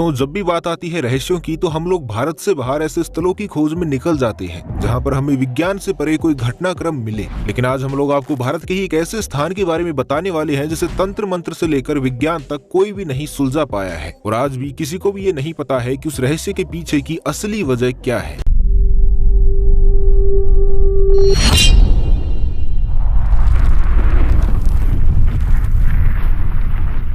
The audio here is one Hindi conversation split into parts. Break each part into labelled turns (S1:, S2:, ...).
S1: दोस्तों, जब भी बात आती है रहस्यों की तो हम लोग भारत से बाहर ऐसे स्थलों की खोज में निकल जाते हैं जहां पर हमें विज्ञान से परे कोई घटनाक्रम मिले। लेकिन आज हम लोग आपको भारत के ही एक ऐसे स्थान के बारे में बताने वाले हैं जिसे तंत्र मंत्र से लेकर विज्ञान तक कोई भी नहीं सुलझा पाया है और आज भी किसी को भी ये नहीं पता है कि उस रहस्य के पीछे की असली वजह क्या है।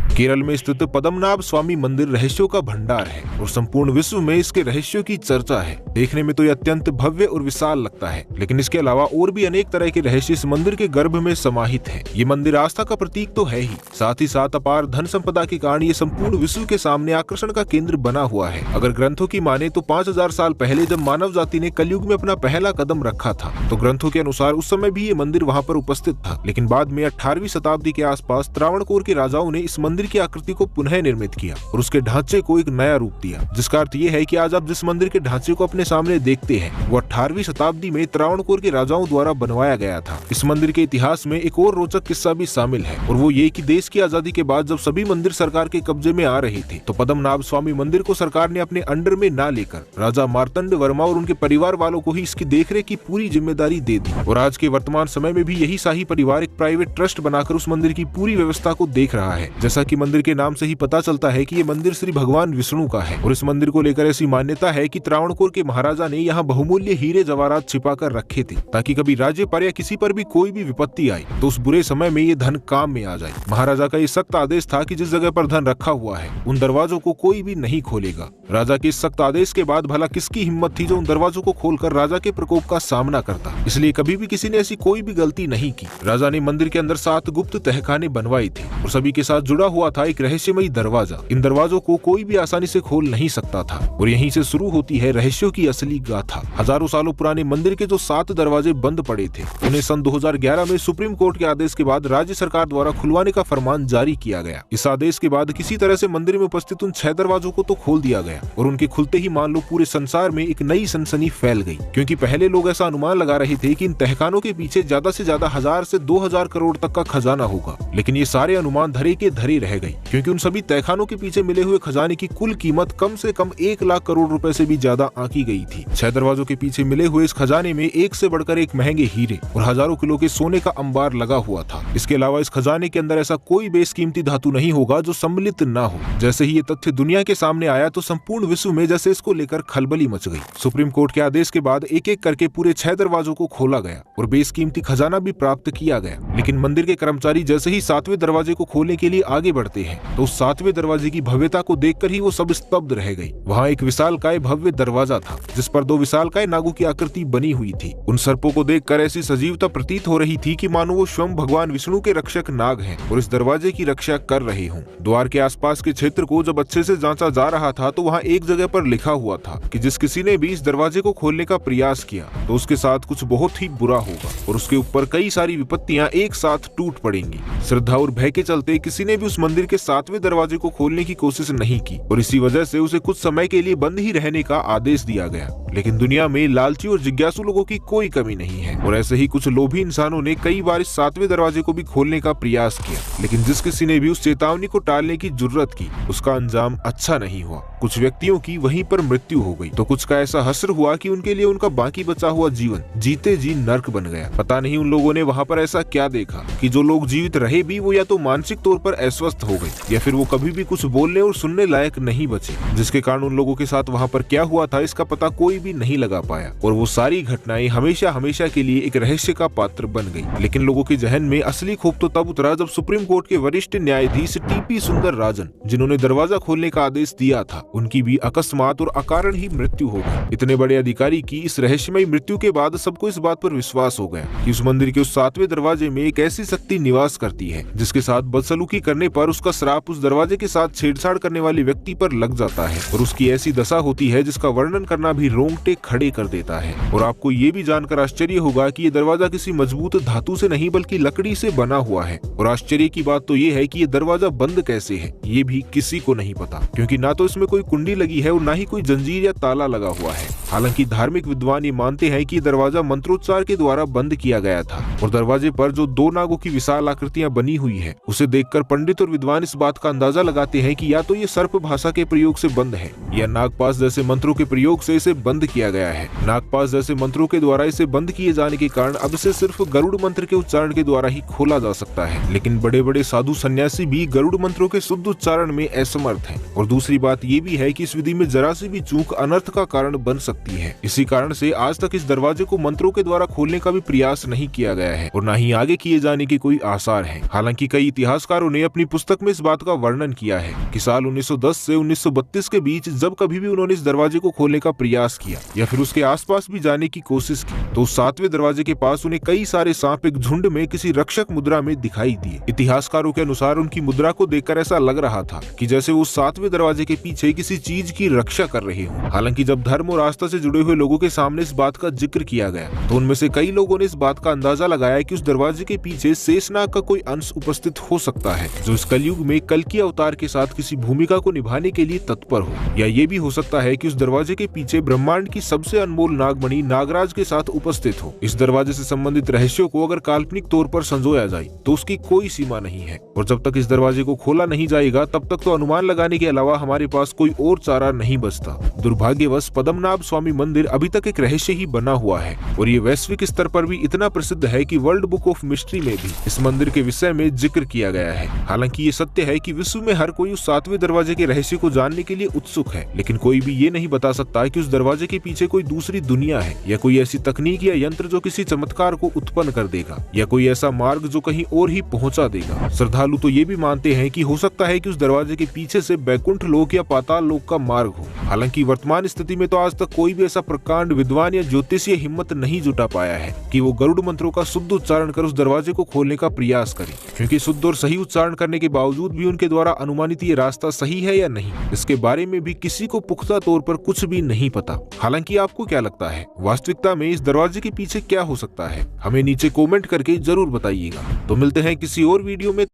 S1: केरल में स्थित पद्मनाभ स्वामी मंदिर रहस्यों का भंडार है और संपूर्ण विश्व में इसके रहस्यों की चर्चा है। देखने में तो यह अत्यंत भव्य और विशाल लगता है, लेकिन इसके अलावा और भी अनेक तरह के रहस्य इस मंदिर के गर्भ में समाहित हैं। ये मंदिर आस्था का प्रतीक तो है ही, साथ ही साथ अपार धन संपदा के कारण ये संपूर्ण विश्व के सामने आकर्षण का केंद्र बना हुआ है। अगर ग्रंथों की माने तो 5000 साल पहले जब मानव जाति ने कलयुग में अपना पहला कदम रखा था तो ग्रंथों के अनुसार उस समय भी ये मंदिर वहाँ पर उपस्थित था। लेकिन बाद में 18वीं शताब्दी के आसपास त्रावणकोर के राजाओं ने इस मंदिर की आकृति को पुनः निर्मित किया और उसके ढांचे को एक नया रूप दिया, जिसका अर्थ ये है कि आज आप जिस मंदिर के ढांचे को अपने सामने देखते हैं वो 18वीं शताब्दी में त्रावणकोर के राजाओं द्वारा बनवाया गया था। इस मंदिर के इतिहास में एक और रोचक किस्सा भी शामिल है और वो ये कि देश की आजादी के बाद जब सभी मंदिर सरकार के कब्जे में आ रहे थे तो पद्मनाभ स्वामी मंदिर को सरकार ने अपने अंडर में ना लेकर राजा मार्तंड वर्मा और उनके परिवार वालों को ही इसकी देखरेख की पूरी जिम्मेदारी दे दी और आज के वर्तमान समय में भी यही शाही परिवार एक प्राइवेट ट्रस्ट बनाकर उस मंदिर की पूरी व्यवस्था को देख रहा है। जैसा कि मंदिर के नाम से ही पता चलता है कि ये मंदिर श्री भगवान विष्णु का है और इस मंदिर को लेकर ऐसी मान्यता है कि त्रावणकोर के महाराजा ने यहाँ बहुमूल्य हीरे जवाहरात छिपा कर रखे थे ताकि कभी राज्य पर या किसी पर भी कोई भी विपत्ति आई तो उस बुरे समय में ये धन काम में आ जाए। महाराजा का ये सख्त आदेश था कि जिस जगह पर धन रखा हुआ है उन दरवाजों को कोई भी नहीं खोलेगा। राजा के इस सख्त आदेश के बाद भला किसकी हिम्मत थी जो उन दरवाजों को खोलकर राजा के प्रकोप का सामना करता। इसलिए कभी भी किसी ने ऐसी कोई भी गलती नहीं की। राजा ने मंदिर के अंदर 7 गुप्त तहखाने बनवाई थी और सभी के साथ जुड़ा हुआ था एक रहस्यमयी दरवाजा। इन दरवाजों को कोई भी आसानी से खोल नहीं सकता था और यहीं से शुरू होती है रहस्यों की असली गाथा। हजारों सालों पुराने मंदिर के जो 7 दरवाजे बंद पड़े थे उन्हें सन 2011 में सुप्रीम कोर्ट के आदेश के बाद राज्य सरकार द्वारा खुलवाने का फरमान जारी किया गया। इस आदेश के बाद किसी तरह से मंदिर में उपस्थित उन 6 दरवाजों को तो खोल दिया गया और उनके खुलते ही मान लो पूरे संसार में एक नई सनसनी फैल गई, क्योंकि पहले लोग ऐसा अनुमान लगा रहे थे कि इन तहखानों के पीछे ज्यादा से ज्यादा 1000 से 2000 करोड़ तक का खजाना होगा। लेकिन ये सारे अनुमान धरे के धरे रह गए, क्योंकि उन सभी तहखानों के पीछे मिले हुए खजाने की कुल कीमत कम से कम 1 लाख करोड़ रुपए से भी ज्यादा आंकी गई थी। 6 दरवाजों के पीछे मिले हुए इस खजाने में एक से बढ़कर एक महंगे हीरे और हजारों किलो के सोने का अंबार लगा हुआ था। इसके अलावा इस खजाने के अंदर ऐसा कोई बेशकीमती धातु नहीं होगा जो सम्मिलित न हो। जैसे ही ये तथ्य दुनिया के सामने आया तो संपूर्ण विश्व में जैसे इसको लेकर खलबली मच गई। सुप्रीम कोर्ट के आदेश के बाद एक एक करके पूरे 6 दरवाजों को खोला गया और बेशकीमती खजाना भी प्राप्त किया गया। लेकिन मंदिर के कर्मचारी जैसे ही 7वें दरवाजे को खोलने के लिए आगे बढ़ते हैं तो उस 7वें दरवाजे की भव्यता को देखकर ही वो सब स्तब्ध रह गई। वहाँ एक विशालकाय भव्य दरवाजा था जिस पर 2 विशालकाय नागों की आकृति बनी हुई थी। उन सर्पों को देखकर ऐसी सजीवता प्रतीत हो रही थी कि मानो वो स्वयं भगवान विष्णु के रक्षक नाग हैं और इस दरवाजे की रक्षा कर रहे हों। द्वार के आसपास के क्षेत्र को जब अच्छे से जांचा जा रहा था तो वहाँ एक जगह पर लिखा हुआ था कि जिस किसी ने भी इस दरवाजे को खोलने का प्रयास किया तो उसके साथ कुछ बहुत ही बुरा होगा और उसके ऊपर कई सारी विपत्तियां एक साथ टूट पड़ेंगी। श्रद्धा और भय के चलते किसी ने भी उस मंदिर के 7वें दरवाजे को खोलने की कोशिश नहीं की और इसी वजह से उसे कुछ समय के लिए बंद ही रहने का आदेश दिया गया। लेकिन दुनिया में लालची और जिज्ञासु लोगों की कोई कमी नहीं है और ऐसे ही कुछ लोभी इंसानों ने कई बार इस 7वें दरवाजे को भी खोलने का प्रयास किया, लेकिन जिस किसी ने भी उस चेतावनी को टालने की जुर्रत की उसका अंजाम अच्छा नहीं हुआ। कुछ व्यक्तियों की वहीं पर मृत्यु हो गई तो कुछ का ऐसा हश्र हुआ कि उनके लिए उनका बाकी बचा हुआ जीवन जीते जी नर्क बन गया। पता नहीं उन लोगों ने वहाँ पर ऐसा क्या देखा कि जो लोग जीवित रहे भी वो या तो मानसिक तौर पर अस्वस्थ हो गए या फिर वो कभी भी कुछ बोलने और सुनने लायक नहीं बचे, जिसके कारण उन लोगों के साथ वहाँ पर क्या हुआ था इसका पता कोई भी नहीं लगा पाया और वो सारी घटनाएं हमेशा हमेशा के लिए एक रहस्य का पात्र बन गई। लेकिन लोगों के जहन में असली खौफ तो तब उतरा जब सुप्रीम कोर्ट के वरिष्ठ न्यायाधीश टीपी सुंदरराजन, जिन्होंने दरवाजा खोलने का आदेश दिया था, उनकी भी अकस्मात और अकारण ही मृत्यु हो गई। इतने बड़े अधिकारी की इस रहस्यमयी मृत्यु के बाद सबको इस बात पर विश्वास हो गया कि उस मंदिर के उस 7वें दरवाजे में एक ऐसी शक्ति निवास करती है जिसके साथ बदसलूकी करने पर उसका श्राप उस दरवाजे के साथ छेड़छाड़ करने वाले व्यक्ति पर लग जाता है और उसकी ऐसी दशा होती है जिसका वर्णन करना भी रोंगटे खड़े कर देता है। और आपको ये भी जानकर आश्चर्य होगा कि ये दरवाजा किसी मजबूत धातु से नहीं बल्कि लकड़ी से बना हुआ है। और आश्चर्य की बात तो ये है कि ये दरवाजा बंद कैसे है ये भी किसी को नहीं पता, क्योंकि ना तो इसमें कोई कुंडी लगी है और ना ही कोई जंजीर या ताला लगा हुआ है। हालांकि धार्मिक विद्वान ये मानते हैं कि दरवाजा मंत्रोच्चार के द्वारा बंद किया गया था और दरवाजे पर जो 2 नागों की विशाल आकृतियां बनी हुई है उसे देखकर पंडित और विद्वान इस बात का अंदाजा लगाते हैं कि या तो ये सर्प भाषा के प्रयोग से बंद है या नागपाश जैसे मंत्रों के प्रयोग से इसे बंद किया गया है। नागपाश जैसे मंत्रों के द्वारा इसे बंद किए जाने के कारण अब इसे सिर्फ गरुड़ मंत्र के उच्चारण के द्वारा ही खोला जा सकता है, लेकिन बड़े बड़े साधु सन्यासी भी गरुड़ मंत्रों के शुद्ध उच्चारण में असमर्थ हैं। और दूसरी बात ये भी है कि इस विधि में जरा सी भी चूक अनर्थ का कारण बन सकती है। इसी कारण से आज तक इस दरवाजे को मंत्रों के द्वारा खोलने का भी प्रयास नहीं किया गया है और न ही आगे किए जाने के कोई आसार है। हालांकि कई इतिहासकारों ने अपनी पुस्तक में इस बात का वर्णन किया है कि साल 1910 से 1932 के बीच जब कभी भी उन्होंने इस दरवाजे को खोलने का प्रयास किया या फिर उसके आसपास भी जाने की कोशिश की तो 7वें दरवाजे के पास उन्हें कई सारे सांप एक झुंड में किसी रक्षक मुद्रा में दिखाई दिए। इतिहासकारों के अनुसार उनकी मुद्रा को देखकर ऐसा लग रहा था कि जैसे वो 7वें दरवाजे के पीछे किसी चीज की रक्षा कर रहे हो। हालांकि जब धर्म और आस्था से जुड़े हुए लोगों के सामने इस बात का जिक्र किया गया तो उनमें से कई लोगों ने इस बात का अंदाजा लगाया कि उस दरवाजे के पीछे शेषनाग का कोई अंश उपस्थित हो सकता है जो इस कलयुग में कल्कि अवतार के साथ किसी भूमिका को निभाने के लिए तत्पर हो, या ये भी हो सकता है कि उस दरवाजे के पीछे ब्रह्मांड की सबसे अनमोल नागमणि नागराज के साथ उपस्थित हो। इस दरवाजे से संबंधित रहस्यों को अगर काल्पनिक तौर पर संजोया जाए तो उसकी कोई सीमा नहीं है और जब तक इस दरवाजे को खोला नहीं जाएगा तब तक तो अनुमान लगाने के अलावा हमारे पास कोई और चारा नहीं बचता। दुर्भाग्यवश पद्मनाभ स्वामी मंदिर अभी तक एक रहस्य ही बना हुआ है और ये वैश्विक स्तर पर भी इतना प्रसिद्ध है कि वर्ल्ड बुक ऑफ मिस्ट्री में भी इस मंदिर के विषय में जिक्र किया गया है। हालांकि ये सत्य है कि विश्व में हर कोई उस 7वें दरवाजे के रहस्य को जानने के लिए उत्सुक है, लेकिन कोई भी ये नहीं बता सकता कि उस दरवाजे के पीछे कोई दूसरी दुनिया है या कोई ऐसी तकनीक या यंत्र जो किसी चमत्कार को उत्पन्न कर देगा या कोई ऐसा मार्ग जो कहीं और ही पहुंचा देगा। श्रद्धालु तो ये भी मानते हैं कि हो सकता है कि उस दरवाजे के पीछे से बैकुंठ लोक या पाताल लोक का मार्ग हो। हालांकि वर्तमान स्थिति में तो आज तक कोई भी ऐसा प्रकांड विद्वान या ज्योतिषीय हिम्मत नहीं जुटा पाया है कि वो गरुड़ मंत्रों का शुद्ध उच्चारण कर उस दरवाजे को खोलने का प्रयास करे, क्योंकि शुद्ध और सही उच्चारण करने के बावजूद भी उनके द्वारा अनुमानित ये रास्ता सही है या नहीं, इसके बारे में भी किसी को पुख्ता तौर पर कुछ भी नहीं पता। हालांकि आपको क्या लगता है, वास्तविकता में इस दरवाजे के पीछे क्या हो सकता है? हमें नीचे कमेंट करके जरूर बताइएगा। तो मिलते हैं किसी और वीडियो में।